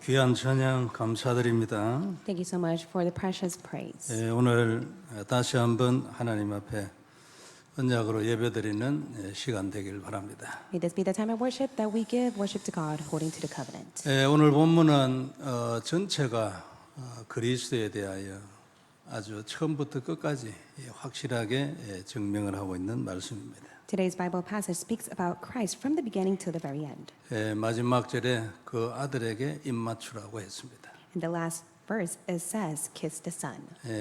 귀한 찬양 감사드립니다. Thank you so much for the precious praise. 오늘 다시 한번 하나님 앞에 언약으로 예배드리는 시간 되길 바랍니다. May this be the time of worship that we give worship to God according to the covenant. 오늘 본문은 전체가 그리스도에 대하여 아주 처음부터 끝까지 확실하게 증명을 하고 있는 말씀입니다. Today's Bible passage speaks about Christ from the beginning to the very end. 마지막 절에 그 아들에게 입맞추라고 했습니다. In the last verse it says, "Kiss the Son."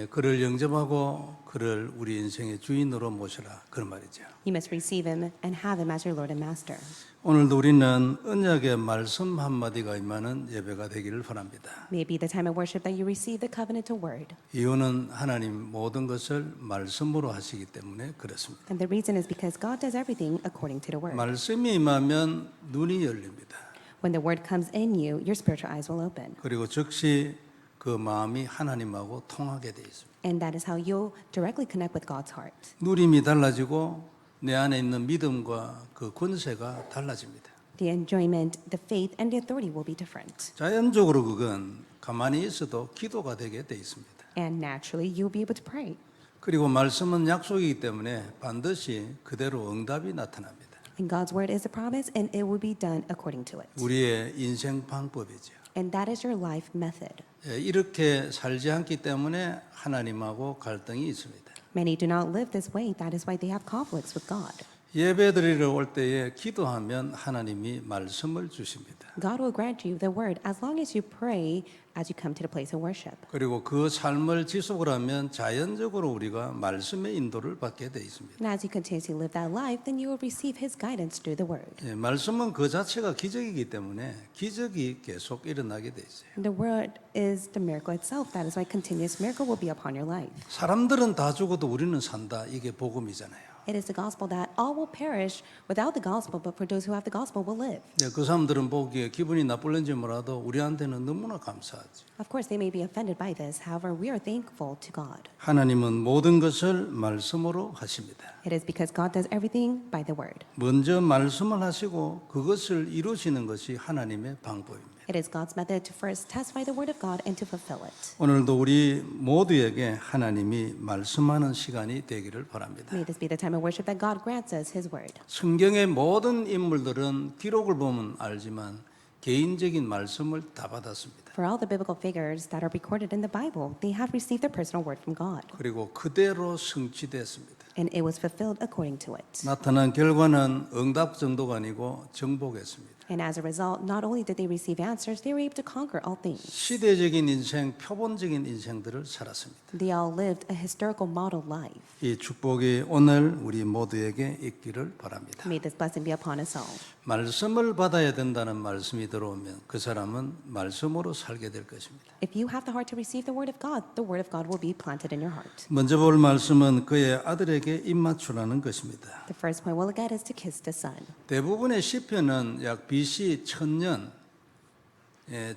그를 영접하고 그를 우리 인생의 주인으로 모셔라 그런 말이죠. You must receive him and have him as your Lord and Master. 오늘도 우리는 언약의 말씀 한마디가 임하는 예배가 되기를 바랍니다. May it be the time of worship that you receive the covenantal word. 이유는 하나님 모든 것을 말씀으로 하시기 때문에 그렇습니다. And the reason is because God does everything according to the word. 말씀이 임하면 눈이 열립니다. When the word comes in you, your spiritual eyes will open. 그리고 즉시 그 마음이 하나님하고 통하게 돼 있습니다. And that is how you'll directly connect with God's heart. 누림이 달라지고 내 안에 있는 믿음과 그 권세가 달라집니다. The enjoyment, the faith, and the authority will be different. 자연적으로 그건 가만히 있어도 기도가 되게 돼 있습니다. And naturally, you'll be able to pray. 그리고 말씀은 약속이기 때문에 반드시 그대로 응답이 나타납니다. And God's word is a promise, and it will be done according to it. 우리의 인생 방법이죠. And that is your life method. 이렇게 살지 않기 때문에 하나님하고 갈등이 있습니다. Many do not live this way. That is why they have conflicts with God. 예배드리러 올 때에 기도하면 하나님이 말씀을 주십니다. God will grant you the word as long as you pray as you come to the place of worship. 그리고 그 삶을 지속을 하면 자연적으로 우리가 말씀의 인도를 받게 돼 있습니다. And as you continuously live that life, then you will receive His guidance through the word. 말씀은 그 자체가 기적이기 때문에 기적이 계속 일어나게 돼 있어요. And the word is the miracle itself. That is why continuous miracle will be upon your life. 사람들은 다 죽어도 우리는 산다. 이게 복음이잖아요. It is the gospel that all will perish without the gospel, but for those who have the gospel will live. 그 사람들은 보기에 기분이 나쁠는지 몰라도 우리한테는 너무나 감사하죠. Of course, they may be offended by this. However, we are thankful to God. 하나님은 모든 것을 말씀으로 하십니다. It is because God does everything by the word. 먼저 말씀을 하시고 그것을 이루시는 것이 하나님의 방법입니다. It is God's method to first testify the word of God and to fulfill it. 오늘도 우리 모두에게 하나님이 말씀하는 시간이 되기를 바랍니다. May this be the time of worship that God grants us His word. 성경의 모든 인물들은 기록을 보면 알지만 개인적인 말씀을 다 받았습니다. For all the biblical figures that are recorded in the Bible, they have received their personal word from God. 그리고 그대로 성취됐습니다. And it was fulfilled according to it. 나타난 결과는 응답 정도가 아니고 정복했습니다. And as a result, not only did they receive answers, they were able to conquer all things. 시대적인 인생, 표본적인 인생들을 살았습니다. They all lived a historical model life. 이 축복이 오늘 우리 모두에게 있기를 바랍니다. May this blessing be upon us all. 말씀을 받아야 된다는 말씀이 들어오면 그 사람은 말씀으로 살게 될 것입니다. If you have the heart to receive the word of God will be planted in your heart. 먼저 볼 말씀은 그의 아들에게 입맞추라는 것입니다. The first point we'll look at is to kiss the Son. 대부분의 시편은 약 BC 1000년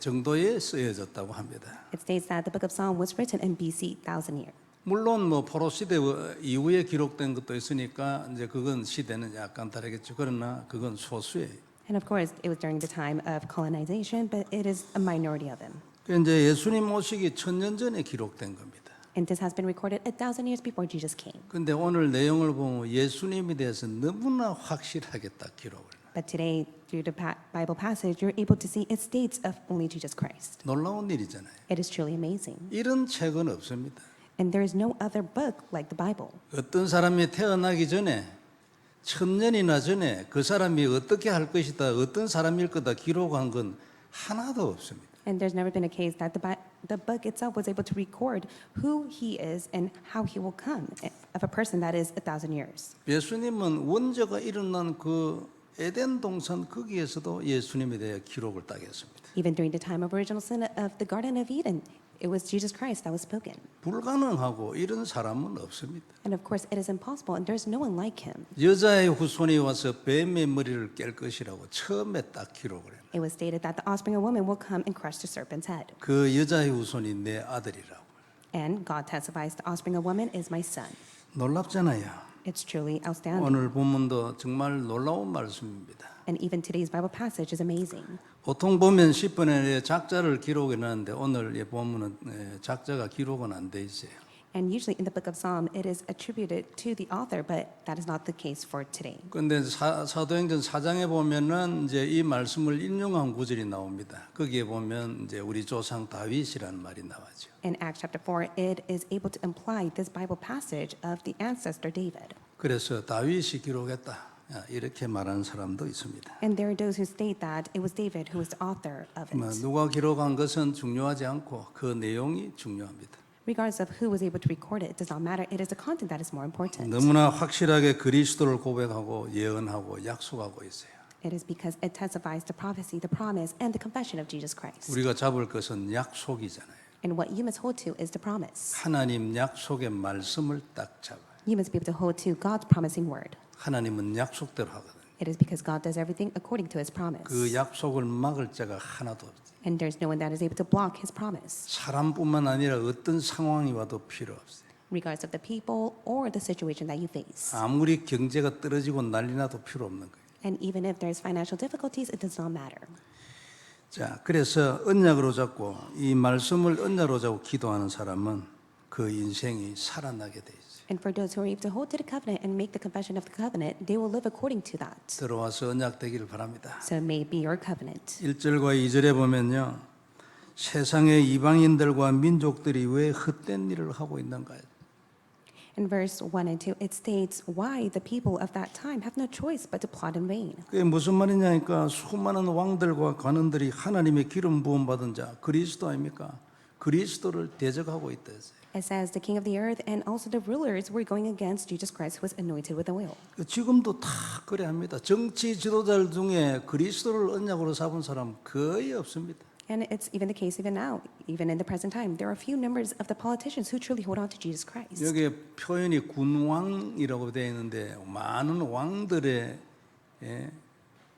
정도에 쓰여졌다고 합니다. It states that the book of Psalm was written in BC 1000 years. 물론 포로 시대 이후에 기록된 것도 있으니까 이제 그건 시대는 약간 다르겠죠. 그러나 그건 소수예요. And of course, it was during the time of colonization, but it is a minority of them. 이제 예수님 오시기 1000년 전에 기록된 겁니다. And this has been recorded 1,000 years before Jesus came. 근데 오늘 내용을 보면 예수님에 대해서 너무나 확실하게 딱 기록을. But today, through the Bible passage, you're able to see it states of only Jesus Christ. 놀라운 일이잖아요. It is truly amazing. 이런 책은 없습니다. And there is no other book like the Bible. 어떤 사람이 태어나기 전에 1000년이나 전에 그 사람이 어떻게 할 것이다, 어떤 사람일 거다 기록한 건 하나도 없습니다. And there's never been a case that the book itself was able to record who he is and how he will come of a person that is 1,000 years. 예수님은 원죄가 일어난 그 에덴 동산 거기에서도 예수님에 대해 기록을 딱 했습니다. Even during the time of original sin of the Garden of Eden, it was Jesus Christ that was spoken. 불가능하고 이런 사람은 없습니다. And of course, it is impossible, and there's no one like him. 여자의 후손이 와서 뱀의 머리를 깰 것이라고 처음에 딱 기록을 해요. It was stated that the offspring of woman will come and crush the serpent's head. 그 여자의 후손이 내 아들이라고. And God testifies, the offspring of woman is my son. 놀랍잖아요. It's truly outstanding. 오늘 본문도 정말 놀라운 말씀입니다. And even today's Bible passage is amazing. 보통 보면 10번에 작자를 기록해 놨는데 오늘 이 본문은 작자가 기록은 안 돼 있어요. And usually in the book of Psalm, it is attributed to the author, but that is not the case for today. 그런데 사도행전 4장에 보면은 이제 이 말씀을 인용한 구절이 나옵니다. 거기에 보면 이제 우리 조상 다윗이라는 말이 나와죠. In Acts chapter 4, it is able to imply this Bible passage of the ancestor David. 그래서 다윗이 기록했다 이렇게 말하는 사람도 있습니다. And there are those who state that it was David who was the author of it. 누가 기록한 것은 중요하지 않고 그 내용이 중요합니다. Regardless of who was able to record it, it does not matter. It is the content that is more important. 너무나 확실하게 그리스도를 고백하고 예언하고 약속하고 있어요. It is because it testifies the prophecy, the promise, and the confession of Jesus Christ. 우리가 잡을 것은 약속이잖아요. And what you must hold to is the promise. 하나님 약속의 말씀을 딱 잡아요. You must be able to hold to God's promising word. 하나님은 약속대로 하거든요. It is because God does everything according to His promise. 그 약속을 막을 자가 하나도 없어요. And there's no one that is able to block His promise, 사람뿐만 아니라 어떤 상황이 와도 필요 없어요. regardless of the people or the situation that you face. 아무리 경제가 떨어지고 난리 나도 필요 없는 거예요. And even if there's financial difficulties, it does not matter. 자, 그래서 언약으로 잡고 이 말씀을 언약으로 잡고 기도하는 사람은 그 인생이 살아나게 돼 있어요. And for those who are able to hold to the covenant and make the confession of the covenant, they will live according to that. 들어와서 언약 되기를 바랍니다. So it may be your covenant. 1절과 2절에 보면요. 세상의 이방인들과 민족들이 왜 헛된 일을 하고 있는가요? In verse 1 and 2, it states why the people of that time have no choice but to plot in vain. 그게 무슨 말이냐니까 수많은 왕들과 관원들이 하나님의 기름 부음 받은 자 그리스도 아닙니까? 그리스도를 대적하고 있다 했어요. It says the king of the earth and also the rulers were going against Jesus Christ who was anointed with oil. 지금도 다 그래 합니다. 정치 지도자들 중에 그리스도를 언약으로 잡은 사람 거의 없습니다. And it's even the case even now, even in the present time. There are few numbers of the politicians who truly hold on to Jesus Christ. 여기에 표현이 군왕이라고 되어 있는데 많은 왕들의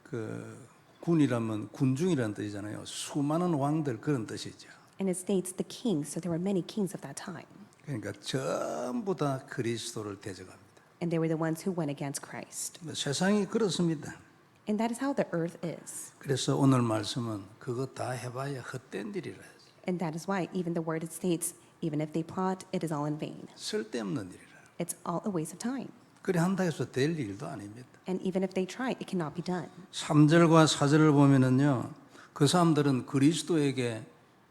그 군이라면 군중이라는 뜻이잖아요. 수많은 왕들 그런 뜻이죠. And it states the kings, so there were many kings of that time. 그러니까 전부 다 그리스도를 대적합니다. And they were the ones who went against Christ. 세상이 그렇습니다. And that is how the earth is. 그래서 오늘 말씀은 그거 다 해봐야 헛된 일이라 해요. And that is why even the word it states, even if they plot, it is all in vain. 쓸데없는 일이라. It's all a waste of time. 그래 한다 해서 될 일도 아닙니다. And even if they try, it cannot be done. 3절과 4절을 보면은요. 그 사람들은 그리스도에게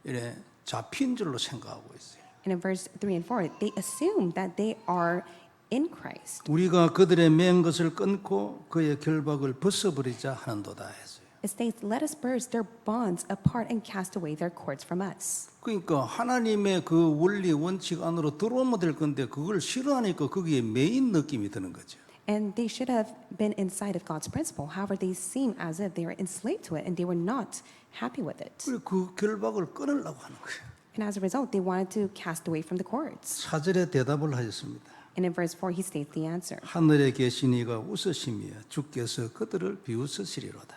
이래 잡힌 줄로 생각하고 있어요. And in verse 3 and 4, they assume that they are in Christ. 우리가 그들의 맨 것을 끊고 그의 결박을 벗어버리자 하는도다 했어요. It states, let us burst their bonds apart and cast away their cords from us. 그러니까 하나님의 그 원리 원칙 안으로 들어오면 될 건데 그걸 싫어하니까 거기에 매인 느낌이 드는 거죠. And they should have been inside of God's principle. However, they seem as if they were enslaved to it and they were not happy with it. 그리고 그 결박을 끊으려고 하는 거예요. And as a result, they wanted to cast away from the cords. 4절에 대답을 하셨습니다. And in verse 4, he states the answer. 하늘에 계신 이가 웃으시며 주께서 그들을 비웃으시리로다.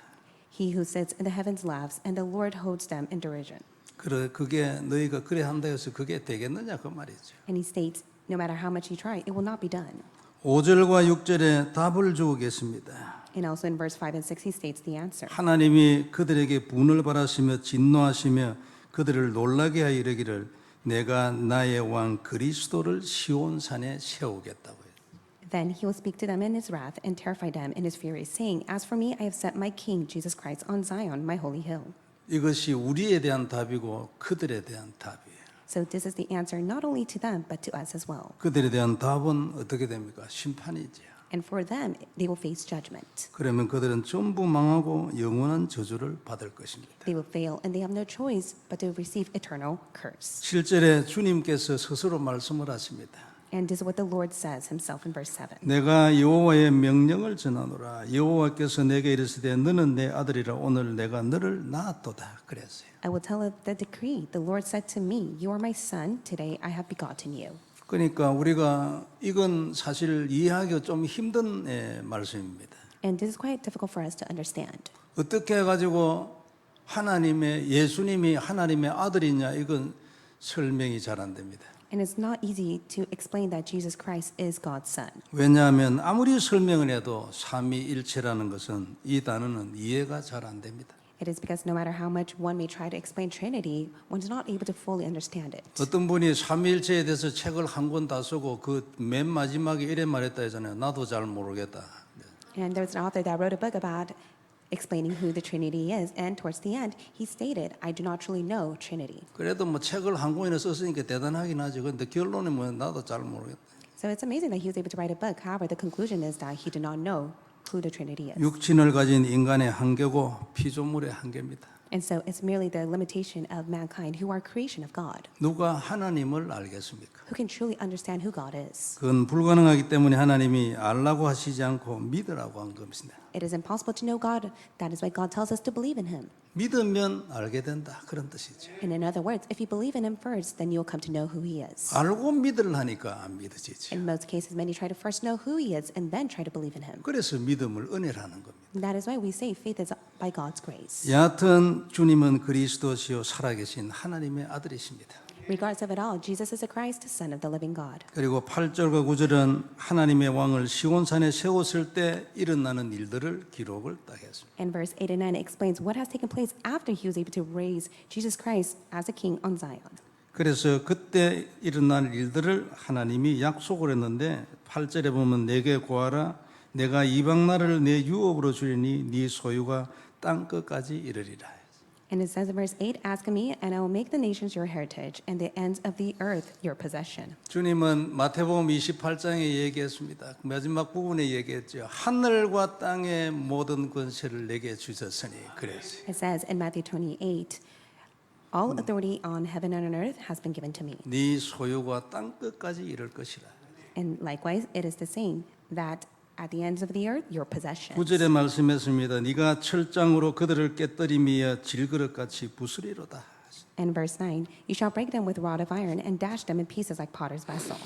He who sits in the heavens laughs, and the Lord holds them in derision. 그게 너희가 그래 한다 해서 그게 되겠느냐 그 말이죠. And he states, no matter how much you try, it will not be done. 5절과 6절에 답을 주겠습니다. And also in verse 5 and 6, he states the answer. 하나님이 그들에게 분을 바라시며 진노하시며 그들을 놀라게 하여 이르기를 내가 나의 왕 그리스도를 시온산에 세우겠다고요. Then he will speak to them in his wrath and terrify them in his fury, saying, As for me, I have set my king, Jesus Christ, on Zion, my holy hill. 이것이 우리에 대한 답이고 그들에 대한 답이에요. So this is the answer not only to them, but to us as well. 그들에 대한 답은 어떻게 됩니까? 심판이지요. And for them, they will face judgment. 그러면 그들은 전부 망하고 영원한 저주를 받을 것입니다. They will fail, and they have no choice but to receive eternal curse. 7절에 주님께서 스스로 말씀을 하십니다. And this is what the Lord says himself in verse 7. 내가 여호와의 명령을 전하노라. 여호와께서 내게 이르시되 너는 내 아들이라 오늘 내가 너를 낳았도다. 그랬어요. I will tell of the decree. The Lord said to me, You are my son. Today I have begotten you. 그러니까 우리가 이건 사실 이해하기가 좀 힘든 말씀입니다. And this is quite difficult for us to understand. 어떻게 해가지고 예수님이 하나님의 아들이냐 이건 설명이 잘 안 됩니다. And it's not easy to explain that Jesus Christ is God's Son. 왜냐하면 아무리 설명을 해도 삼위일체라는 것은 이 단어는 이해가 잘 안 됩니다. It is because no matter how much one may try to explain Trinity, one's not able to fully understand it. 어떤 분이 삼위일체에 대해서 책을 한 권 다 쓰고 그 맨 마지막에 이래 말했다 했잖아요. 나도 잘 모르겠다. And there's an author that wrote a book about explaining who the Trinity is, and towards the end, he stated, I do not truly know Trinity. 그래도 뭐 책을 한 권이나 썼으니까 대단하긴 하죠. 근데 결론은 뭐 나도 잘 모르겠다. So it's amazing that he was able to write a book. However, the conclusion is that he did not know who the Trinity is. 육신을 가진 인간의 한계고 피조물의 한계입니다. And so it's merely the limitation of mankind who are creation of God. 누가 하나님을 알겠습니까? Who can truly understand who God is? 그건 불가능하기 때문에 하나님이 알라고 하시지 않고 믿으라고 한 겁니다. It is impossible to know God. That is why God tells us to believe in Him. 믿으면 알게 된다 그런 뜻이죠. And in other words, if you believe in Him first, then you'll come to know who He is. 알고 믿으려니까 안 믿어지죠. In most cases, many try to first know who He is and then try to believe in Him. 그래서 믿음을 은혜라는 겁니다. And that is why we say faith is by God's grace. 여하튼 주님은 그리스도시요 살아계신 하나님의 아들이십니다. Regardless of it all, Jesus is the Christ, Son of the living God. 그리고 8절과 9절은 하나님의 왕을 시온산에 세웠을 때 일어나는 일들을 기록을 딱 했습니다. And verse 8 and 9 explains what has taken place after He was able to raise Jesus Christ as a king on Zion. 그래서 그때 일어날 일들을 하나님이 약속을 했는데 8절에 보면 내게 구하라 내가 이방 나라를 내 유업으로 주리니 네 소유가 땅 끝까지 이르리라. And it says in verse 8, Ask of me, and I will make the nations your heritage, and the ends of the earth your possession. 주님은 마태복음 28장에 얘기했습니다. 마지막 부분에 얘기했죠. 하늘과 땅의 모든 권세를 내게 주셨으니 그랬어요. It says in Matthew 28, All authority on heaven and on earth has been given to me. 네 소유가 땅 끝까지 이를 것이라. And likewise, it is the same, that at the ends of the earth, your possession. 9절에 말씀했습니다. 네가 철장으로 그들을 깨뜨리며 질그릇같이 부수리로다. And verse 9, You shall break them with rod of iron and dash them in pieces like potter's vessel.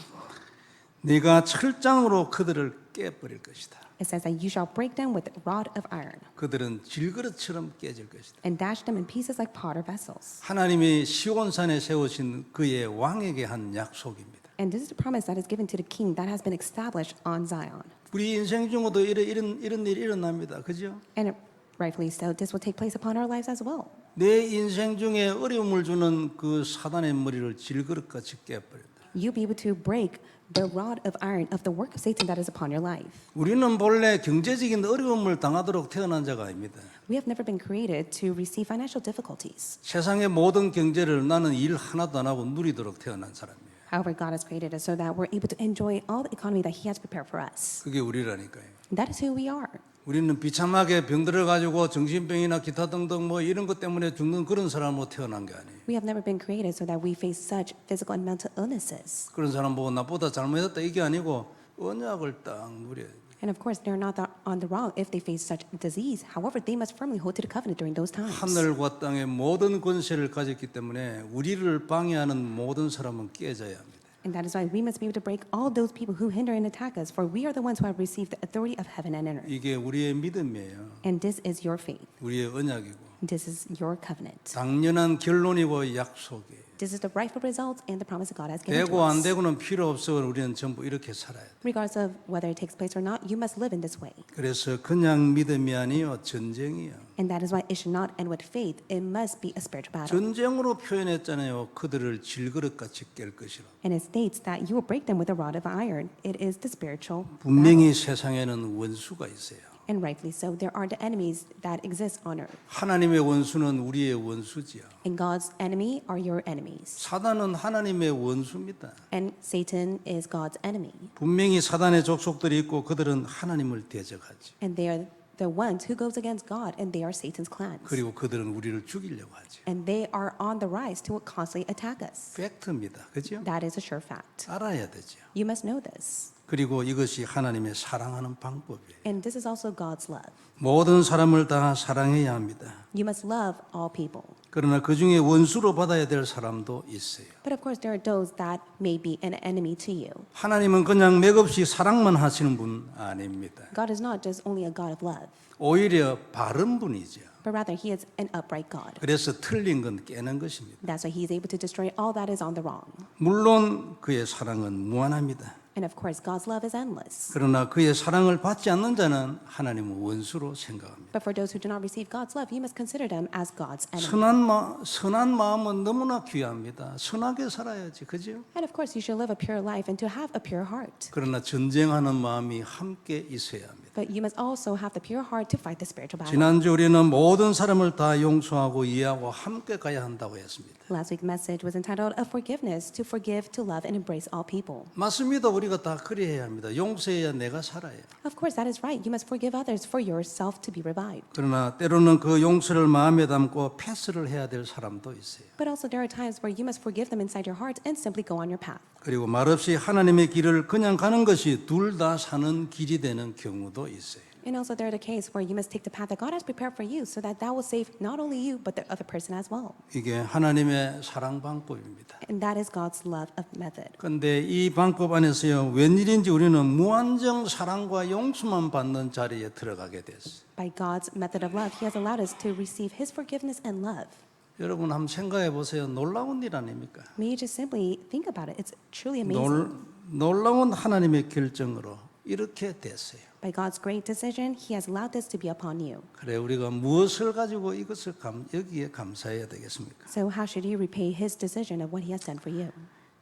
네가 철장으로 그들을 깨버릴 것이다. It says that you shall break them with rod of iron 그들은 질그릇처럼 깨질 것이다. and dash them in pieces like potter vessels. 하나님이 시온산에 세우신 그의 왕에게 한 약속입니다. And this is the promise that is given to the king that has been established on Zion. 우리 인생 중에도 이런 일이 일어납니다. 그죠? And rightfully so, this will take place upon our lives as well. 내 인생 중에 어려움을 주는 그 사단의 머리를 질그릇같이 깨버린다. You'll be able to break the rod of iron of the work of Satan that is upon your life. 우리는 본래 경제적인 어려움을 당하도록 태어난 자가 아닙니다. We have never been created to receive financial difficulties. 세상의 모든 경제를 나는 일 하나도 안 하고 누리도록 태어난 사람이에요. However, God has created us so that we're able to enjoy all the economy that He has prepared for us. 그게 우리라니까요. And that is who we are. 우리는 비참하게 병들어 가지고 정신병이나 기타 등등 뭐 이런 것 때문에 죽는 그런 사람으로 태어난 게 아니에요. We have never been created so that we face such physical and mental illnesses. 그런 사람 보고 나보다 잘못했다 이게 아니고 언약을 딱 누려야 돼요. And of course, they're not on the wrong if they face such disease. However, they must firmly hold to the covenant during those times. 하늘과 땅의 모든 권세를 가졌기 때문에 우리를 방해하는 모든 사람은 깨져야 합니다. And that is why we must be able to break all those people who hinder and attack us, for we are the ones who have received the authority of heaven and earth. 이게 우리의 믿음이에요. And this is your faith. 우리의 언약이고 This is your covenant. 당연한 결론이고 약속이에요. This is the rightful result and the promise that God has given to 되고 안 us. 되고는 필요 없어. 우리는 전부 이렇게 살아야 돼. Regardless of whether it takes place or not, you must live in this way. 그래서 그냥 믿음이 아니요 전쟁이요. And that is why it should not end with faith. It must be a spiritual battle. 전쟁으로 표현했잖아요. 그들을 질그릇같이 깰 것이라. And it states that you will break them with a rod of iron. It is the spiritual battle. 분명히 세상에는 원수가 있어요. And rightly so, there are the enemies that exist on earth. 하나님의 원수는 우리의 원수지요. And God's enemy are your enemies. 사단은 하나님의 원수입니다. And Satan is God's enemy. 분명히 사단의 족속들이 있고 그들은 하나님을 대적하지. And they are the ones who goes against God, and they are Satan's clans. 그리고 그들은 우리를 죽이려고 하지. And they are on the rise to constantly attack us. 팩트입니다. 그죠? That is a sure fact. 알아야 되죠. You must know this. 그리고 이것이 하나님의 사랑하는 방법이에요. And this is also God's love. 모든 사람을 다 사랑해야 합니다. You must love all people. 그러나 그 중에 원수로 받아야 될 사람도 있어요. But of course, there are those that may be an enemy to you. 하나님은 그냥 맥없이 사랑만 하시는 분 아닙니다. God is not just only a God of love, 오히려 바른 분이죠. but rather He is an upright God. 그래서 틀린 건 깨는 것입니다. That's why He is able to destroy all that is on the wrong. 물론 그의 사랑은 무한합니다. And of course, God's love is endless. 그러나 그의 사랑을 받지 않는 자는 하나님을 원수로 생각합니다. But for those who do not receive God's love, you must consider them as God's enemy. 선한 마음은 너무나 귀합니다. 선하게 살아야지, 그죠? And of course, you should live a pure life and to have a pure heart. 그러나 전쟁하는 마음이 함께 있어야 합니다. But you must also have the pure heart to fight the spiritual battle. 지난주 우리는 모든 사람을 다 용서하고 이해하고 함께 가야 한다고 했습니다. Last week's message was entitled "A Forgiveness," to forgive, to love, and embrace all people. 맞습니다. 우리가 다 그래야 합니다. 용서해야 내가 살아요. Of course, that is right. You must forgive others for yourself to be revived. 그러나 때로는 그 용서를 마음에 담고 패스를 해야 될 사람도 있어요. But also, there are times where you must forgive them inside your heart and simply go on your path. 그리고 말없이 하나님의 길을 그냥 가는 것이 둘 다 사는 길이 되는 경우도 있어요. And also, there are the case where you must take the path that God has prepared for you, so that will save not only you but the other person as well. 이게 하나님의 사랑 방법입니다. And that is God's love of method. 그런데 이 방법 안에서요, 웬일인지 우리는 무한정 사랑과 용서만 받는 자리에 들어가게 됐어요. By God's method of love, He has allowed us to receive His forgiveness and love. 여러분 한번 생각해 보세요. 놀라운 일 아닙니까? May you just simply think about it. It's truly amazing. 놀라운 하나님의 결정으로 이렇게 됐어요. By God's great decision, He has allowed this to be upon you. 그래 우리가 무엇을 가지고 이것을 여기에 감사해야 되겠습니까? So how should you repay His decision of what He has done for you?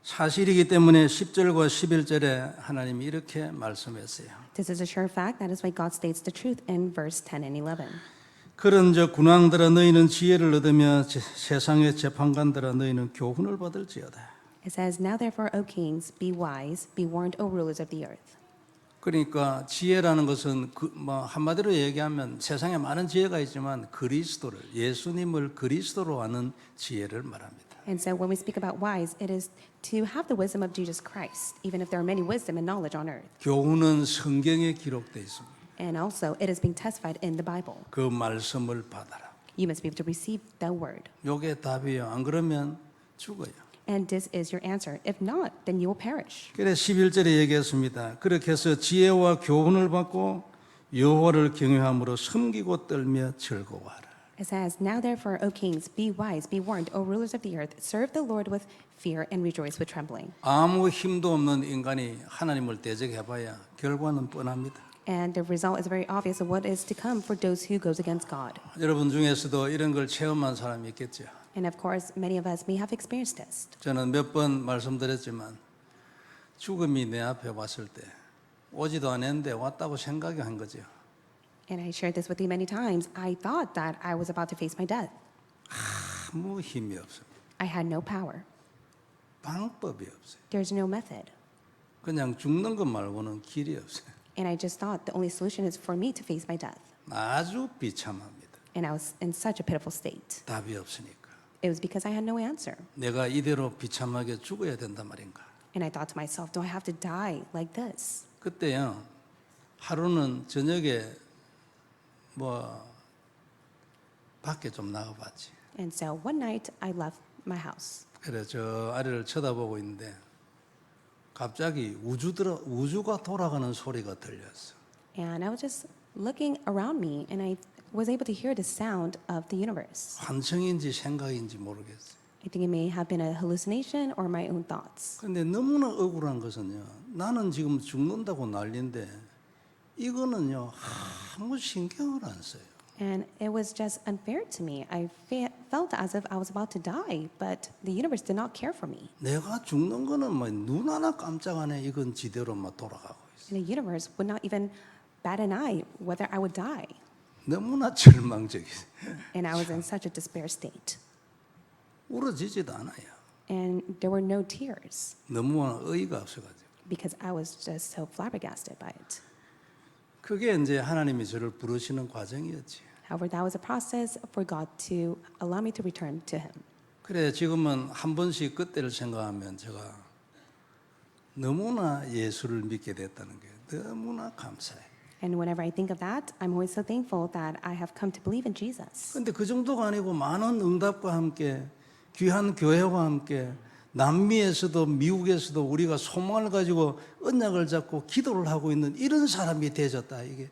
사실이기 때문에 10절과 11절에 하나님이 이렇게 말씀했어요. This is a sure fact. That is why God states the truth in verse 10 and 11. 그런즉 군왕들아 너희는 지혜를 얻으며 세상의 재판관들아 너희는 교훈을 받을지어다. It says, "Now therefore, O kings, be wise, be warned, O rulers of the earth." 그러니까 지혜라는 것은 한마디로 얘기하면 세상에 많은 지혜가 있지만 그리스도를 예수님을 그리스도로 아는 지혜를 말합니다. And so when we speak about wise, it is to have the wisdom of Jesus Christ, even if there are many wisdom and knowledge on earth. 교훈은 성경에 기록되어 있습니다. And also, it is being testified in the Bible. 그 말씀을 받아라. You must be able to receive that word. 요게 답이에요. 안 그러면 죽어요. And this is your answer. If not, then you will perish. 그래 11절에 얘기했습니다. 그렇게 해서 지혜와 교훈을 받고 여호와를 경외함으로 섬기고 떨며 즐거워하라. It says, "Now therefore, O kings, be wise, be warned, O rulers of the earth, serve the Lord with fear and rejoice with trembling." 아무 힘도 없는 인간이 하나님을 대적해봐야 결과는 뻔합니다. And the result is very obvious of what is to come for those who goes against God. 여러분 중에서도 이런 걸 체험한 사람이 있겠죠. And of course, many of us may have experienced this. 저는 몇 번 말씀드렸지만 죽음이 내 앞에 왔을 때 오지도 않았는데 왔다고 생각이 한 거죠. And I shared this with you many times. I thought that I was about to face my death. 아무 힘이 없습니다. I had no power. 방법이 없어요. There's no method. 그냥 죽는 것 말고는 길이 없어요. And I just thought the only solution is for me to face my death. 아주 비참합니다. And I was in such a pitiful state. 답이 없으니까. It was because I had no answer. 내가 이대로 비참하게 죽어야 된단 말인가. And I thought to myself, do I have to die like this? 그때요. 하루는 저녁에 밖에 좀 나가봤지. And so one night I left my house. 그래 저 아래를 쳐다보고 있는데 갑자기 우주가 돌아가는 소리가 들렸어. And I was just looking around me and I was able to hear the sound of the universe. 환청인지 생각인지 모르겠어. I think it may have been a hallucination or my own thoughts. 근데 너무나 억울한 것은요. 나는 지금 죽는다고 난리인데 이거는요. 아무 신경을 안 써요. And it was just unfair to me. I felt as if I was about to die, but the universe did not care for me. 내가 죽는 거는 눈 하나 깜짝 안 해. 이건 지대로 돌아가고 있어. And the universe would not even bat an eye whether I would die. 너무나 절망적이지. And I was in such a despair state. 울어지지도 않아요. And there were no tears 너무 어이가 없어가지고. because I was just so flabbergasted by it. 그게 이제 하나님이 저를 부르시는 과정이었지. However, that was a process for God to allow me to return to Him. 그래 지금은 한 번씩 그때를 생각하면 제가 너무나 예수를 믿게 됐다는 게 너무나 감사해요. And whenever I think of that, I'm always so thankful that I have come to believe in Jesus. 그런데 그 정도가 아니고 많은 응답과 함께 귀한 교회와 함께 남미에서도 미국에서도 우리가 소망을 가지고 언약을 잡고 기도를 하고 있는 이런 사람이 되졌다. 이게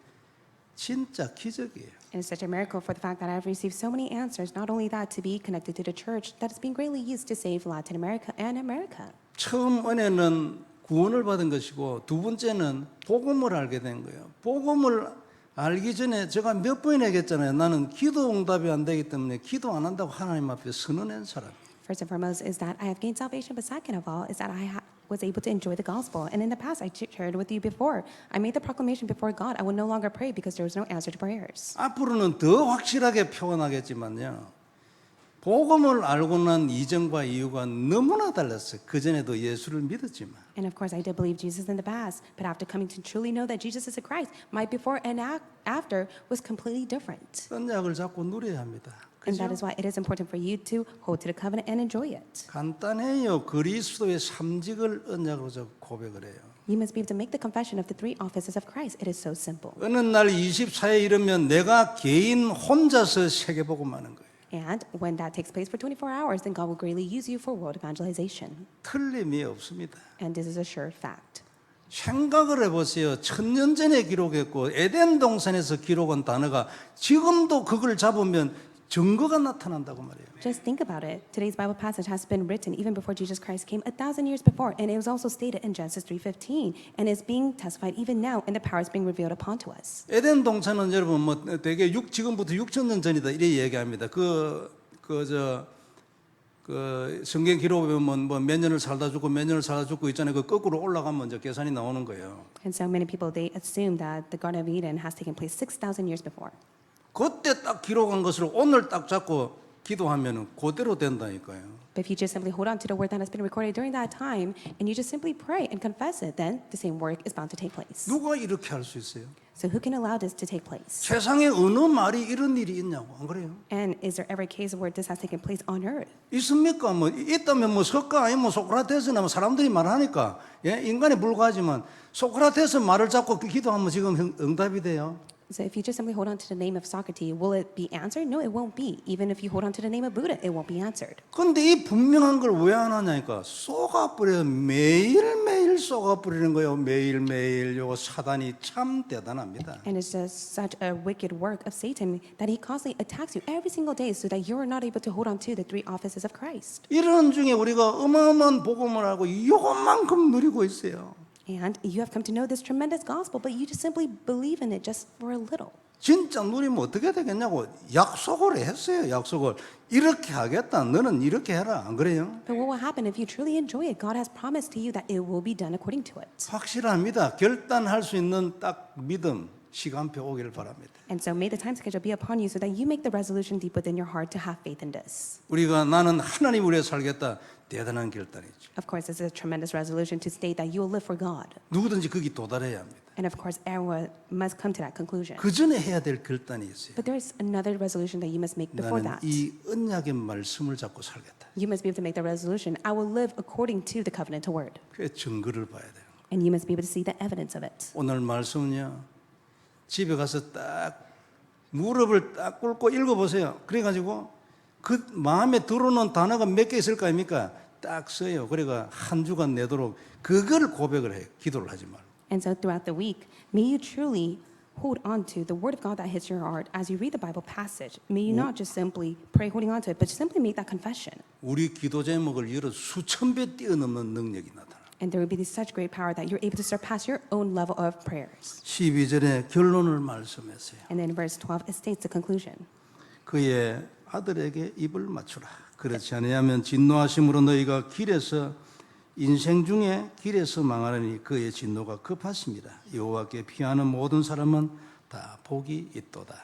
진짜 기적이에요. And it's such a miracle for the fact that I've received so many answers, not only that to be connected to the church, that it's been greatly used to save Latin America and America. 처음 은혜는 구원을 받은 것이고 두 번째는 복음을 알게 된 거예요. 복음을 알기 전에 제가 몇 번이나 얘기했잖아요. 나는 기도 응답이 안 되기 때문에 기도 안 한다고 하나님 앞에 선언한 사람이에요. First and foremost is that I have gained salvation, but second of all is that I was able to enjoy the gospel. And in the past, I shared with you before, I made the proclamation before God, I will no longer pray because there was no answer to prayers. 앞으로는 더 확실하게 표현하겠지만요. 복음을 알고 난 이전과 이후가 너무나 달랐어요. 그전에도 예수를 믿었지만. And of course, I did believe Jesus in the past, but after coming to truly know that Jesus is the Christ, my before and after was completely different. 언약을 잡고 누려야 합니다. And 그죠? that is why it is important for you to hold to the covenant and enjoy it. 간단해요. 그리스도의 삼직을 언약으로 잡고 고백을 해요. You must be able to make the confession of the three offices of Christ. It is so simple. 어느 날 24에 이르면 내가 개인 혼자서 세계복음하는 거예요. And when that takes place for 24 hours, then God will greatly use you for world evangelization. 틀림이 없습니다. And this is a sure fact. 생각을 해보세요. 1000년 전에 기록했고 에덴 동산에서 기록한 단어가 지금도 그걸 잡으면 증거가 나타난다고 말이에요. Just think about it. Today's Bible passage has been written even before Jesus Christ came 1,000 years before, and it was also stated in Genesis 3:15, and is being testified even now, and the power is being revealed upon to us. 에덴 동산은 여러분 뭐 되게 지금부터 6000년 전이다 이래 얘기합니다. 그 성경 기록에 보면 뭐 몇 년을 살다 죽고 몇 년을 살다 죽고 있잖아요. 그 거꾸로 올라가면 이제 계산이 나오는 거예요. And so many people, they assume that the Garden of Eden has taken place 6,000 years before. 그때 딱 기록한 것을 오늘 딱 잡고 기도하면은 그대로 된다니까요. But if you just simply hold on to the word that has been recorded during that time, and you just simply pray and confess it, then the same work is bound to take place. 누가 이렇게 할 수 있어요? So who can allow this to take place? 세상에 어느 말이 이런 일이 있냐고 안 그래요? And is there ever a case where this has taken place on earth? 있습니까? 뭐 있다면 뭐 석가 아니면 뭐 소크라테스나 뭐 사람들이 말하니까 예? 인간에 불과하지만 소크라테스 말을 잡고 기도하면 지금 응답이 돼요. So if you just simply hold on to the name of Socrates, will it be answered? No, it won't be. Even if you hold on to the name of Buddha, it won't be answered. 근데 이 분명한 걸 왜 안 하냐니까 쏘가뿌려요. 매일매일 쏘가뿌리는 거예요. 매일매일. 요거 사단이 참 대단합니다. And it's just such a wicked work of Satan that he constantly attacks you every single day so that you are not able to hold on to the three offices of Christ. 이런 중에 우리가 어마어마한 복음을 알고 요것만큼 누리고 있어요. And you have come to know this tremendous gospel, but you just simply believe in it just for a little. 진짜 누리면 어떻게 되겠냐고 약속을 했어요. 약속을 이렇게 하겠다. 너는 이렇게 해라. 안 그래요? But what will happen if you truly enjoy it? God has promised to you that it will be done according to it. 확실합니다. 결단할 수 있는 딱 믿음, 시간표 오기를 바랍니다. And so may the time schedule be upon you so that you make the resolution deep within your heart to have faith in this. 우리가 나는 하나님 위해 살겠다. 대단한 결단이죠. Of course, this is a tremendous resolution to state that you will live for God. 누구든지 거기 도달해야 합니다. And of course, everyone must come to that conclusion. 그 전에 해야 될 결단이 있어요. But there is another resolution that you must make before 나는 that. 이 언약의 말씀을 잡고 살겠다. You must be able to make the resolution, I will live according to the covenantal word. 그 증거를 봐야 돼요. And you must be able to see the evidence of it. 오늘 말씀은요. 집에 가서 딱 무릎을 딱 꿇고 읽어보세요. 그래가지고 그 마음에 들어오는 단어가 몇 개 있을 거 아닙니까? 딱 써요. 그래가 한 주간 내도록 그걸 고백을 해요. 기도를 하지 말고. And so throughout the week, may you truly hold on to the word of God that hits your heart as you read the Bible passage. May you not just simply pray holding on to it, but simply make that confession. 우리 기도 제목을 열어 수천 배 뛰어넘는 능력이 나타나. And there will be such great power that you're able to surpass your own level of prayers. 12절에 결론을 말씀했어요. And then in verse 12, it states the conclusion. 그의 아들에게 입을 맞추라. 그렇지 아니하면 진노하심으로 너희가 길에서 인생 중에 길에서 망하려니 그의 진노가 급하십니다. 여호와께 피하는 모든 사람은 다 복이 있도다.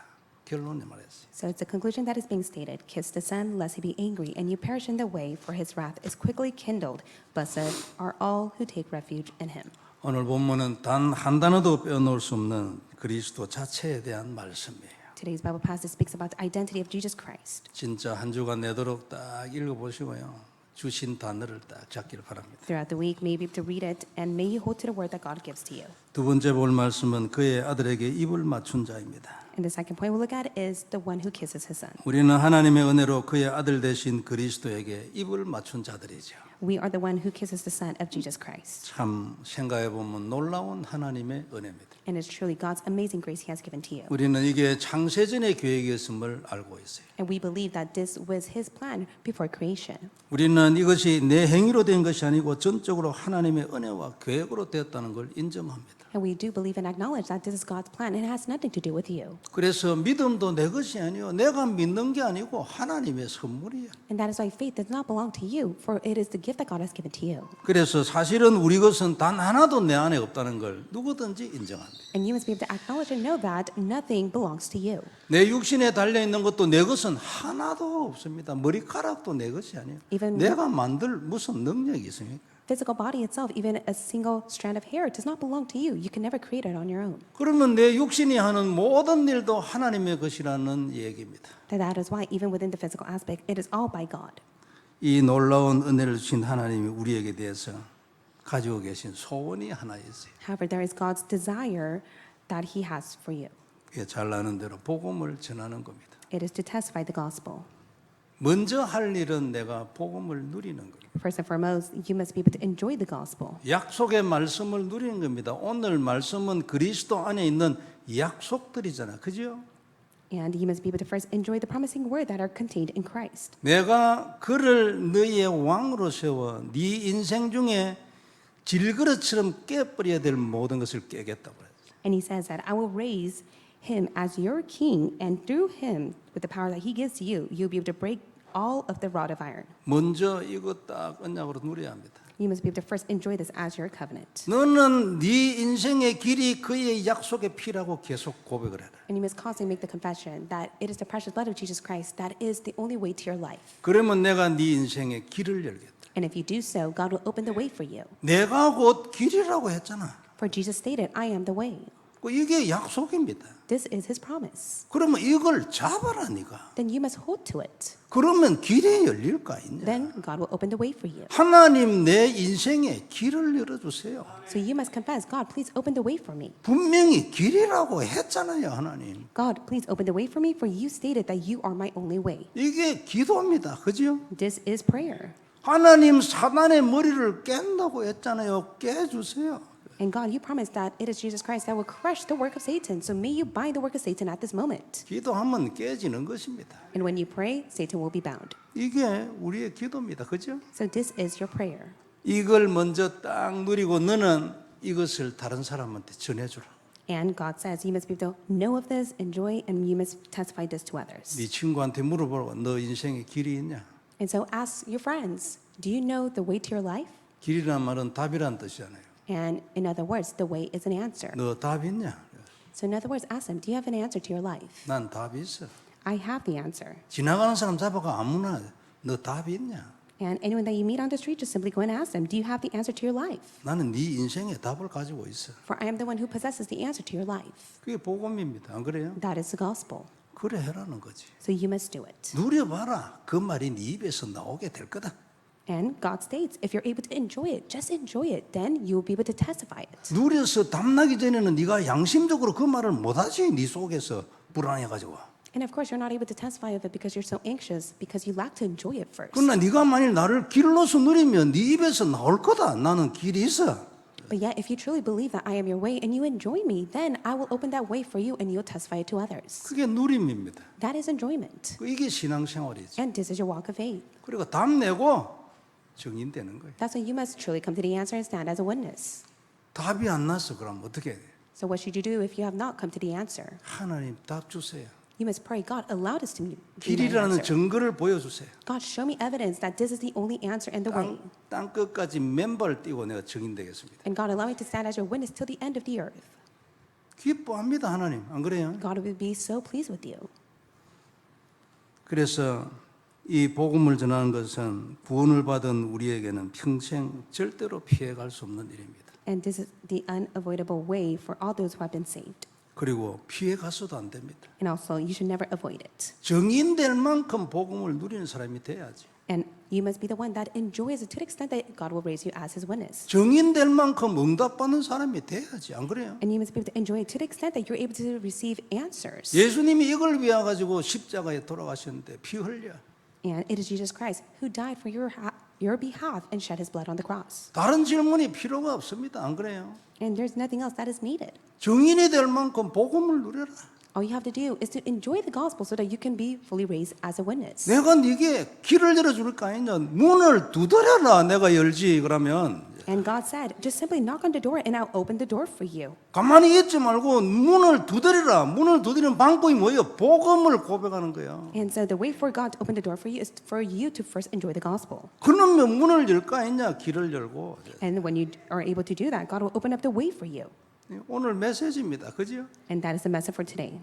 결론을 말했어요. So it's the conclusion that is being stated. Kiss the Son, lest he be angry, and you perish in the way, for his wrath is quickly kindled. Blessed are all who take refuge in him. 오늘 본문은 단 한 단어도 빼놓을 수 없는 그리스도 자체에 대한 말씀이에요. Today's Bible passage speaks about the identity of Jesus Christ. 진짜 한 주간 내도록 딱 읽어보시고요. 주신 단어를 딱 잡기를 바랍니다. Throughout the week, may you be able to read it, and may you hold to the word that God gives to you. 두 번째 볼 말씀은 그의 아들에게 입을 맞춘 자입니다. And the second point we'll look at is the one who kisses his son. 우리는 하나님의 은혜로 그의 아들 되신 그리스도에게 입을 맞춘 자들이죠. We are the one who kisses the son of Jesus Christ. 참 생각해 보면 놀라운 하나님의 은혜입니다. And it's truly God's amazing grace he has given to you. 우리는 이게 창세전의 계획이었음을 알고 있어요. And we believe that this was his plan before creation. 우리는 이것이 내 행위로 된 것이 아니고 전적으로 하나님의 은혜와 계획으로 되었다는 걸 인정합니다. And we do believe and acknowledge that this is God's plan and it has nothing to do with you. 그래서 믿음도 내 것이 아니요 내가 믿는 게 아니고 하나님의 선물이야. And that is why faith does not belong to you, for it is the gift that God has given to you. 그래서 사실은 우리 것은 단 하나도 내 안에 없다는 걸 누구든지 인정합니다. And you must be able to acknowledge and know that nothing belongs to you. 내 육신에 달려 있는 것도 내 것은 하나도 없습니다. 머리카락도 내 것이 아니에요. Even 내가 만들 무슨 능력이 있습니까? physical body itself, even a single strand of hair, does not belong to you. You can never create it on your own. 그러면 내 육신이 하는 모든 일도 하나님의 것이라는 얘기입니다. That is why, even within the physical aspect, it is all by God. 이 놀라운 은혜를 주신 하나님이 우리에게 대해서 가지고 계신 소원이 하나 있어요. However, there is God's desire that He has for you. 그게 잘 아는 대로 복음을 전하는 겁니다. It is to testify the gospel. 먼저 할 일은 내가 복음을 누리는 겁니다. First and foremost, you must be able to enjoy the gospel. 약속의 말씀을 누리는 겁니다. 오늘 말씀은 그리스도 안에 있는 약속들이잖아. 그죠? And you must be able to first enjoy the promising word that are contained in Christ. 내가 그를 너희의 왕으로 세워 네 인생 중에 질그릇처럼 깨버려야 될 모든 것을 깨겠다고 그랬어요. And He says that I will raise Him as your king, and through Him, with the power that He gives to you, you'll be able to break all of the rod of iron. 먼저 이거 딱 언약으로 누려야 합니다. You must be able to first enjoy this as your covenant. 너는 네 인생의 길이 그의 약속의 피라고 계속 고백을 해라. And you must constantly make the confession that it is the precious blood of Jesus Christ that is the only way to your life. 그러면 내가 네 인생의 길을 열겠다. And if you do so, God will open the way for you. 내가 곧 길이라고 했잖아. For Jesus stated, I am the way. 이게 약속입니다. This is His promise. 그러면 이걸 잡아라 네가. Then you must hold to it. 그러면 길이 열릴 거 아니냐. Then God will open the way for you. 하나님 내 인생에 길을 열어주세요. So you must confess, God, please open the way for me. 분명히 길이라고 했잖아요 하나님. God, please open the way for me, for you stated that you are my only way. 이게 기도입니다. 그죠? This is prayer. 하나님 사단의 머리를 깬다고 했잖아요. 깨주세요. And God, you promised that it is Jesus Christ that will crush the work of Satan. So may you bind the work of Satan at this moment. 기도하면 깨지는 것입니다. And when you pray, Satan will be bound. 이게 우리의 기도입니다. 그죠? So this is your prayer. 이걸 먼저 딱 누리고 너는 이것을 다른 사람한테 전해주라. And God says you must be able to know of this, enjoy, and you must testify this to others. 네 친구한테 물어보라고. 너 인생에 길이 있냐? And so ask your friends, do you know the way to your life? 길이란 말은 답이란 뜻이잖아요. And in other words, the way is an answer. 너 답 있냐? So in other words, ask them, do you have an answer to your life? 난 답이 있어. I have the answer. 지나가는 사람 잡아가 아무나 너 답이 있냐? And anyone that you meet on the street, just simply go and ask them, do you have the answer to your life? 나는 네 인생에 답을 가지고 있어. For I am the one who possesses the answer to your life. 그게 복음입니다. 안 그래요? That is the gospel. 그래 해라는 거지. So you must do it. 누려봐라. 그 말이 네 입에서 나오게 될 거다. And God states, if you're able to enjoy it, just enjoy it. Then you will be able to testify it. 누려서 답나기 전에는 네가 양심적으로 그 말을 못하지. 네 속에서 불안해가지고. And of course, you're not able to testify of it because you're so anxious, because you lack to enjoy it first. 그러나 네가 만일 나를 길로서 누리면 네 입에서 나올 거다. 나는 길이 있어. But yet, if you truly believe that I am your way and you enjoy me, then I will open that way for you and you'll testify it to others. 그게 누림입니다. That is enjoyment. 이게 신앙생활이죠. And this is your walk of faith. 그리고 답내고 증인되는 거예요. That's why you must truly come to the answer and stand as a witness. 답이 안 났어. 그럼 어떻게 해야 돼? So what should you do if you have not come to the answer? 하나님 답 주세요. You must pray, God, allow us to be my 길이라는 answer. 증거를 보여주세요. God, show me evidence that this is the only answer and the way. 땅 끝까지 맨발 뛰고 내가 증인되겠습니다. And God, allow me to stand as your witness till the end of the earth. 기뻐합니다. 하나님. 안 그래요? God will be so pleased with you. 그래서 이 복음을 전하는 것은 구원을 받은 우리에게는 평생 절대로 피해갈 수 없는 일입니다. And this is the unavoidable way for all those who have been saved. 그리고 피해가서도 안 됩니다. And also, you should never avoid it. 증인될 만큼 복음을 누리는 사람이 돼야지. And you must be the one that enjoys it to the extent that God will raise you as his witness. 증인될 만큼 응답받는 사람이 돼야지, 안 그래요? And you must be able to enjoy it to the extent that you're able to receive answers. 예수님이 이걸 위해 가지고 십자가에 돌아가셨는데 피 흘려. And it is Jesus Christ who died for your behalf and shed his blood on the cross. 다른 질문이 필요가 없습니다, 안 그래요? And there's nothing else that is needed. 증인이 될 만큼 복음을 누려라. All you have to do is to enjoy the gospel so that you can be fully raised as a witness. 내가 네게 길을 열어줄 거 아니냐? 문을 두드려라. 내가 열지. 그러면 And God said, just simply knock on the door and I'll open the door for you. 가만히 있지 말고 문을 두드리라. 문을 두드리는 방법이 뭐예요? 복음을 고백하는 거예요. And so the way for God to open the door for you is for you to first enjoy the gospel. 그러면 문을 열 거 아니냐? 길을 열고. And when you are able to do that, God will open up the way for you. 오늘 메시지입니다. 그죠? And that is the message for today.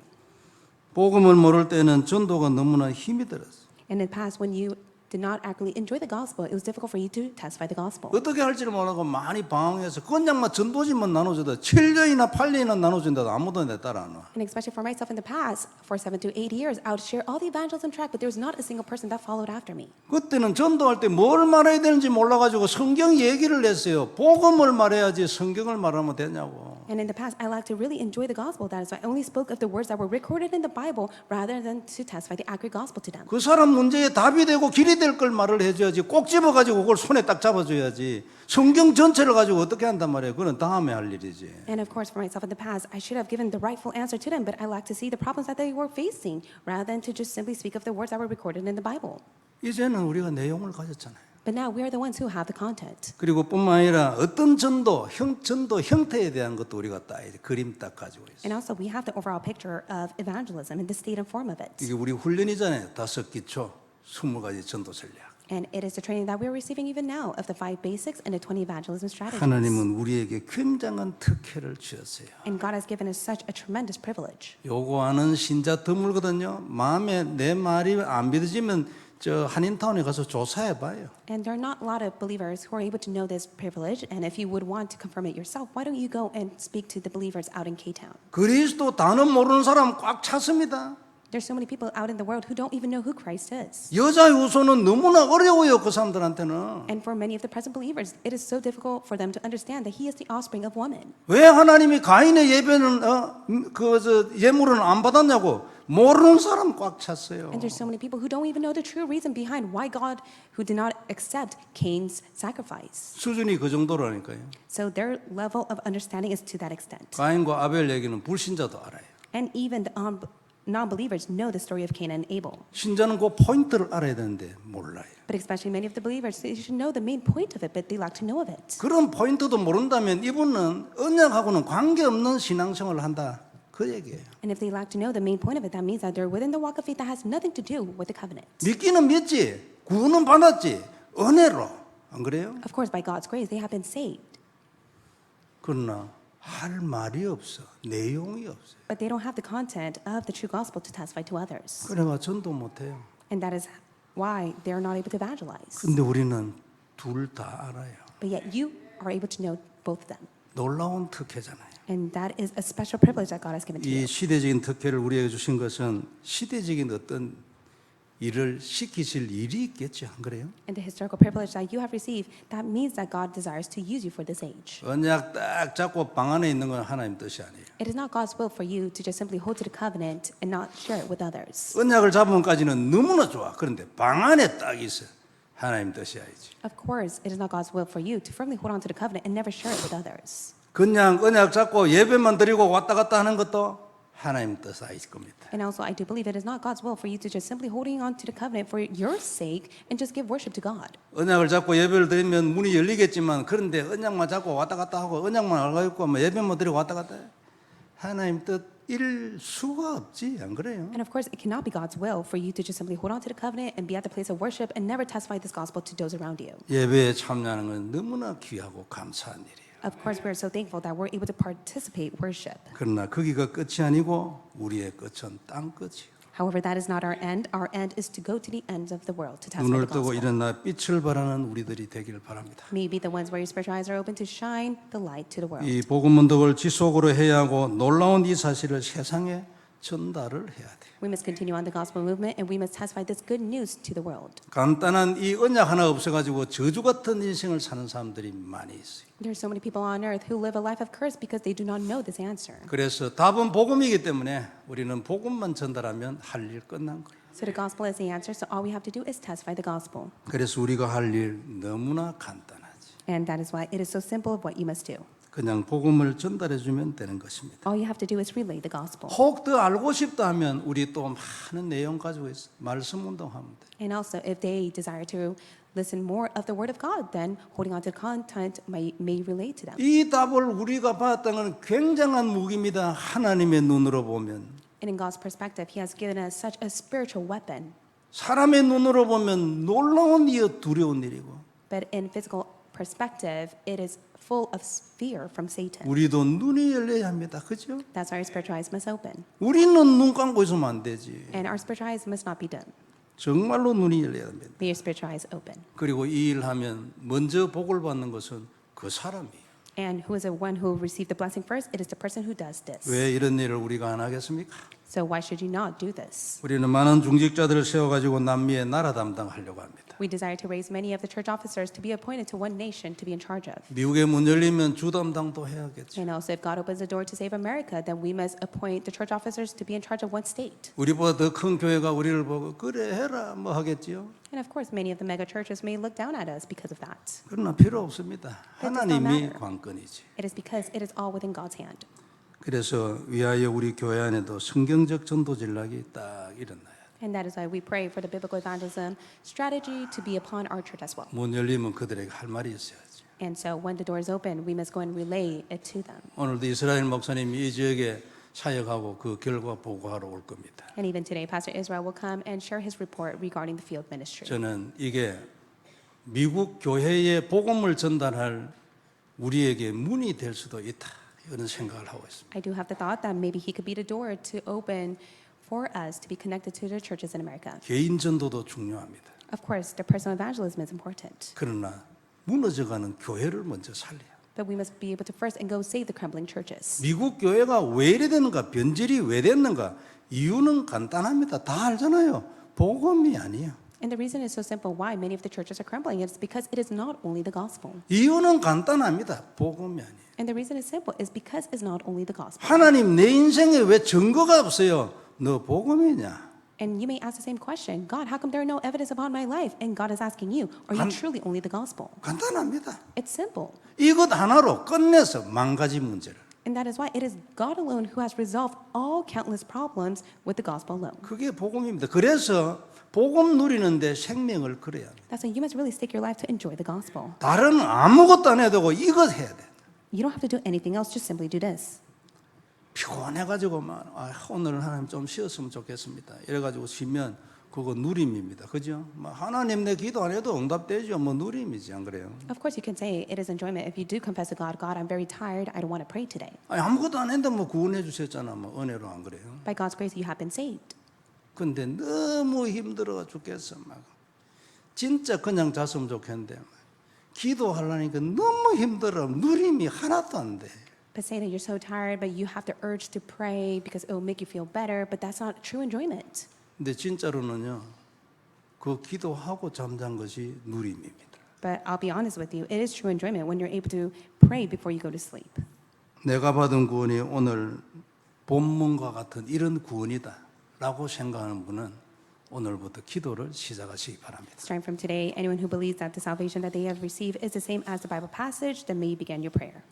복음을 모를 때는 전도가 너무나 힘이 들었어. And in the past, when you did not actually enjoy the gospel, it was difficult for you to testify the gospel. 어떻게 할지를 몰라고 많이 방황해서 그냥 막 전도지만 나눠줘도 7년이나 8년이나 나눠준다도 아무도 내 따라 안 와. And especially for myself in the past, for 7 to 8 years, I would share all the evangelism track, but there was not a single person that followed after me. 그때는 전도할 때 뭘 말해야 되는지 몰라가지고 성경 얘기를 했어요. 복음을 말해야지 성경을 말하면 되냐고. And in the past, I liked to really enjoy the gospel. That is why I only spoke of the words that were recorded in the Bible rather than to testify the accurate gospel to them. 그 사람 문제에 답이 되고 길이 될 걸 말을 해줘야지. 꼭 집어가지고 그걸 손에 딱 잡아줘야지. 성경 전체를 가지고 어떻게 한단 말이에요. 그건 다음에 할 일이지. And of course, for myself in the past, I should have given the rightful answer to them, but I like to see the problems that they were facing rather than to just simply speak of the words that were recorded in the Bible. 이제는 우리가 내용을 가졌잖아요. But now we are the ones who have the content. 그리고 뿐만 아니라 어떤 전도 형태에 대한 것도 우리가 딱 그림 딱 가지고 있어요. And also, we have the overall picture of evangelism and the state and form of it. 이게 우리 훈련이잖아요. 5기초, 20가지 전도 전략. And it is the training that we're receiving even now of the 5 basics and the 20 evangelism strategies. 하나님은 우리에게 굉장한 특혜를 주셨어요. And God has given us such a tremendous privilege. 요거 아는 신자 드물거든요. 마음에 내 말이 안 믿어지면 저 한인타운에 가서 조사해 봐요. And there are not a lot of believers who are able to know this privilege. And if you would want to confirm it yourself, why don't you go and speak to the believers out in K-Town? 그리스도 단어 모르는 사람 꽉 찼습니다. There's so many people out in the world who don't even know who Christ is. 여자 유소는 너무나 어려워요. 그 사람들한테는. And for many of the present believers, it is so difficult for them to understand that he is the offspring of woman. 왜 하나님이 가인의 예배는 예물은 안 받았냐고 모르는 사람 꽉 찼어요. And there's so many people who don't even know the true reason behind why God who did not accept Cain's sacrifice. 수준이 그 정도라니까요. So their level of understanding is to that extent. 가인과 아벨 얘기는 불신자도 알아요. And even the non-believers know the story of Cain and Abel. 신자는 그 포인트를 알아야 되는데 몰라요. But especially many of the believers, they should know the main point of it, but they lack to know of it. 그런 포인트도 모른다면 이분은 언약하고는 관계없는 신앙생활을 한다. 그 얘기예요. And if they lack to know the main point of it, that means that they're within the walk of faith that has nothing to do with the covenant. 믿기는 믿지, 구원은 받았지, 은혜로. 안 그래요? Of course, by God's grace, they have been saved. 그러나 할 말이 없어. 내용이 없어요. But they don't have the content of the true gospel to testify to others. 그래가 전도 못해요. And that is why they are not able to evangelize. 근데 우리는 둘 다 알아요. But yet you are able to know both of them. 놀라운 특혜잖아요. And that is a special privilege that God has given to 이 you. 시대적인 특혜를 우리에게 주신 것은 시대적인 어떤 일을 시키실 일이 있겠죠. 안 그래요? And the historical privilege that you have received, that means that God desires to use you for this age. 언약 딱 잡고 방 안에 있는 건 하나님 뜻이 아니에요. It is not God's will for you to just simply hold to the covenant and not share it with others. 언약을 잡으면까지는 너무나 좋아. 그런데 방 안에 딱 있어. 하나님 뜻이 아니지. Of course, it is not God's will for you to firmly hold on to the covenant and never share it with others. 그냥 언약 잡고 예배만 드리고 왔다 갔다 하는 것도 하나님 뜻 아닐 겁니다. And also, I do believe it is not God's will for you to just simply holding on to the covenant for your sake and just give worship to God. 언약을 잡고 예배를 드리면 문이 열리겠지만 그런데 언약만 잡고 왔다 갔다 하고 언약만 알고 있고 예배만 드리고 왔다 갔다 해. 하나님 뜻일 수가 없지. 안 그래요? And of course, it cannot be God's will for you to just simply hold on to the covenant and be at the place of worship and never testify this gospel to those around you. 예배에 참여하는 건 너무나 귀하고 감사한 일이에요. Of course, we are so thankful that we're able to participate worship. 그러나 거기가 끝이 아니고 우리의 끝은 땅 끝이에요. However, that is not our end. Our end is to go to the ends of the world to testify 눈을 the 뜨고 gospel. 일어나 빛을 발하는 우리들이 되기를 바랍니다. May be the ones where your spiritual eyes are open to shine the light to the world. 이 복음 문덕을 지속으로 해야 하고 놀라운 이 사실을 세상에 전달을 해야 돼요. We must continue on the gospel movement, and we must testify this good news to the world. 간단한 이 언약 하나 없어가지고 저주 같은 인생을 사는 사람들이 많이 있어요. There are so many people on earth who live a life of curse because they do not know this answer. 그래서 답은 복음이기 때문에 우리는 복음만 전달하면 할 일 끝난 거예요. So the gospel is the answer, so all we have to do is testify the gospel. 그래서 우리가 할 일 너무나 간단하지. And that is why it is so simple of what you must do. 그냥 복음을 전달해 주면 되는 것입니다. All you have to do is relay the gospel. 혹 더 알고 싶다 하면 우리 또 많은 내용 가지고 있어. 말씀 운동하면 돼. And also, if they desire to listen more of the word of God, then holding on to the content may relate to them. 이 답을 우리가 받았다는 건 굉장한 무기입니다. 하나님의 눈으로 보면. And in God's perspective, He has given us such a spiritual weapon. 사람의 눈으로 보면 놀라운 일이 두려운 일이고 But in physical perspective, it is full of fear from Satan. 우리도 눈이 열려야 합니다. 그죠? That's why our spiritual eyes must open. 우리는 눈 감고 있으면 안 되지. And our spiritual eyes must not be dim. 정말로 눈이 열려야 합니다. May your spiritual eyes open. 그리고 이 일하면 먼저 복을 받는 것은 그 사람이에요. And who is the one who received the blessing first? It is the person who does this. 왜 이런 일을 우리가 안 하겠습니까? So why should you not do this? 우리는 많은 중직자들을 세워가지고 남미에 나라 담당하려고 합니다. We desire to raise many of the church officers to be appointed to one nation to be in charge of. 미국에 문 열리면 주 담당도 해야겠죠. And also, if God opens the door to save America, then we must appoint the church officers to be in charge of one state. 우리보다 더 큰 교회가 우리를 보고 그래 해라 뭐 하겠지요. And of course, many of the mega churches may look down at us because of that. 그러나 필요 없습니다. That does not 하나님이 matter. 관건이지. It is because it is all within God's hand. 그래서 위하여 우리 교회 안에도 성경적 전도 전략이 딱 일어나요. And that is why we pray for the biblical evangelism strategy to be upon our church as well. 문 열리면 그들에게 할 말이 있어야지. And so when the door is open, we must go and relay it to them. 오늘도 이스라엘 목사님이 이 지역에 사역하고 그 결과 보고하러 올 겁니다. And even today, Pastor Israel will come and share his report regarding the field ministry. 저는 이게 미국 교회에 복음을 전달할 우리에게 문이 될 수도 있다 이런 생각을 하고 있습니다. I do have the thought that maybe he could be the door to open for us to be connected to the churches in America. 개인 전도도 중요합니다. Of course, the personal evangelism is important, 그러나 무너져가는 교회를 먼저 살려야. but we must be able to first and go save the crumbling churches. 미국 교회가 왜 이래 되는가, 변질이 왜 됐는가? 이유는 간단합니다. 다 알잖아요. 복음이 아니에요. And the reason is so simple why many of the churches are crumbling. It's because it is not only the gospel. 이유는 간단합니다. 복음이 아니에요. And the reason is simple is because it's not only the gospel. 하나님 내 인생에 왜 증거가 없어요? 너 복음이냐? And you may ask the same question, God, how come there are no evidence upon my life? And God is asking you, are you 간- truly only the gospel? 간단합니다. It's simple. 이것 하나로 끝내서 망가진 문제를. And that is why it is God alone who has resolved all countless problems with the gospel alone. 그게 복음입니다. 그래서 복음 누리는데 생명을 걸어야 합니다. That's why you must really stake your life to enjoy the gospel. 다른 아무것도 안 해도 되고 이것 해야 돼. You don't have to do anything else, just simply do this. 피곤해가지고 오늘 하나님 좀 쉬었으면 좋겠습니다. 이래가지고 쉬면 그거 누림입니다. 그죠? 하나님 내 기도 안 해도 응답되죠. 뭐 누림이지 안 그래요? Of course, you can say it is enjoyment if you do confess to God, God, I'm very tired, I don't want to pray today. 아니, 아무것도 안 했는데 뭐 구원해 주셨잖아. 뭐 은혜로 안 그래요? By God's grace, you have been saved. 근데 너무 힘들어 죽겠어. 막 진짜 그냥 잤으면 좋겠는데 막 기도하려니까 너무 힘들어. 누림이 하나도 안 돼. But say that you're so tired, but you have the urge to pray because it will make you feel better, but that's not true enjoyment. 근데 진짜로는요. 그 기도하고 잠잔 것이 누림입니다. But I'll be honest with you, it is true enjoyment when you're able to pray before you go to sleep. 내가 받은 구원이 오늘 본문과 같은 이런 구원이다 라고 생각하는 분은 오늘부터 기도를 시작하시기 바랍니다. Starting from today, anyone who believes that the salvation that they have received is the same as the Bible passage, then may you begin your prayer.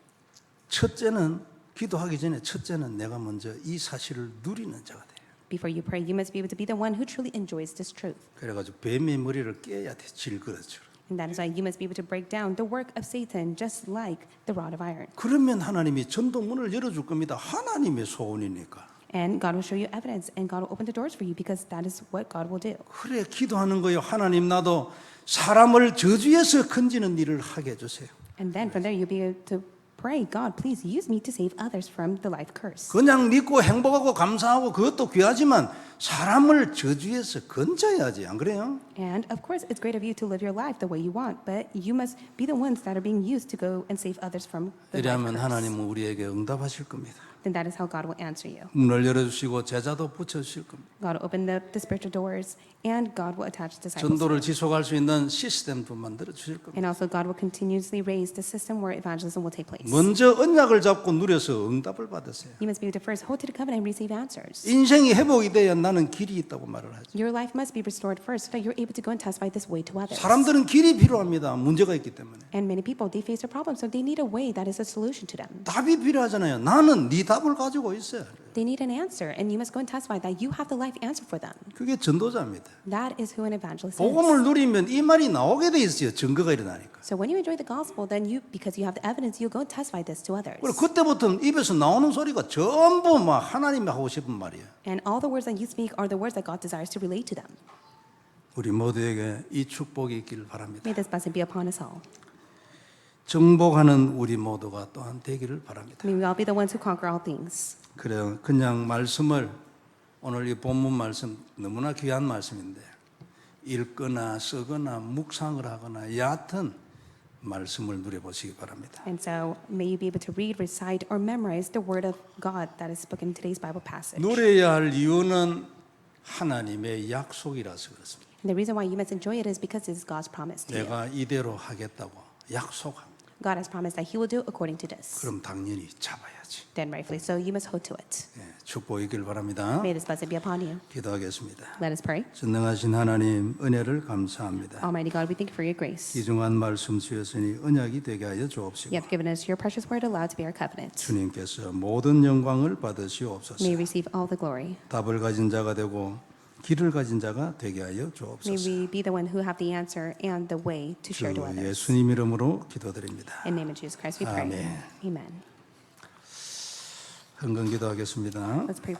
첫째는 기도하기 전에 첫째는 내가 먼저 이 사실을 누리는 자가 돼요. Before you pray, you must be able to be the one who truly enjoys this truth. 그래가지고 뱀의 머리를 깨야 돼. 질그릇으로. And that is why you must be able to break down the work of Satan just like the rod of iron. 그러면 하나님이 전도문을 열어줄 겁니다. 하나님의 소원이니까. And God will show you evidence and God will open the doors for you because that is what God will do. 그래 기도하는 거예요. 하나님 나도 사람을 저주에서 건지는 일을 하게 해주세요. And then from there, you'll be able to pray, God, please use me to save others from the life curse. 그냥 믿고 행복하고 감사하고 그것도 귀하지만 사람을 저주해서 건져야지, 안 그래요? And of course, it's great of you to live your life the way you want, but you must be the ones that are being used to go and save others from the life 이러면 curse. 하나님은 우리에게 응답하실 겁니다. Then that is how God will answer you. 문을 열어주시고 제자도 붙여주실 겁니다. God will open the spiritual doors, and God will attach disciples. 전도를 지속할 수 있는 시스템도 만들어 주실 겁니다. And also, God will continuously raise the system where evangelism will take place. 먼저 언약을 잡고 누려서 응답을 받으세요. You must be the first, hold to the covenant and receive answers. 인생이 회복이 돼야 나는 길이 있다고 말을 하죠. Your life must be restored first, so that you're able to go and testify this way to others. 사람들은 길이 필요합니다. 문제가 있기 때문에. And many people, they face a problem, so they need a way that is a solution to them. 답이 필요하잖아요. 나는 네 답을 가지고 있어야 돼요. They need an answer, and you must go and testify that you have the life answer for them. 그게 전도자입니다. That is who an evangelist 복음을 is. 누리면 이 말이 나오게 돼 있어요. 증거가 일어나니까. So when you enjoy the gospel, then you, because you have the evidence, you'll go and testify this to others. 그리고 그때부터는 입에서 나오는 소리가 전부 막 하나님이 하고 싶은 말이에요. And all the words that you speak are the words that God desires to relate to them. 우리 모두에게 이 축복이 있기를 바랍니다. May this blessing be upon us all. 정복하는 우리 모두가 또한 되기를 바랍니다. May we all be the ones who conquer all things. 그래요. 그냥 말씀을 오늘 이 본문 말씀 너무나 귀한 말씀인데 읽거나 쓰거나 묵상을 하거나 얕은 말씀을 누려보시기 바랍니다. And so may you be able to read, recite, or memorize the word of God that is spoken in today's Bible passage. 누려야 할 이유는 하나님의 약속이라서 그렇습니다. And the reason why you must enjoy it is because it is God's promise to you. 내가 이대로 하겠다고 약속합니다. God has promised that He will do according to this. 그럼 당연히 잡아야지. Then rightfully so, you must hold to it. 예, 축복이길 바랍니다. May this blessing be upon you. 기도하겠습니다. Let us pray. 전능하신 하나님 은혜를 감사합니다. Almighty God, we thank you for your grace. 귀중한 말씀 주셨으니 언약이 되게 하여 You 주옵시고 have given us your precious word allowed to be our covenant. 주님께서 모든 영광을 받으시옵소서. May we receive all the glory. 답을 가진 자가 되고 길을 가진 자가 되게 하여 May 주옵소서. we be the one who have the answer and the way to 주 share to others. 예수님 이름으로 기도드립니다. In the name of Jesus Christ we pray. 아멘. Amen. 헌금 기도하겠습니다. Let's pray.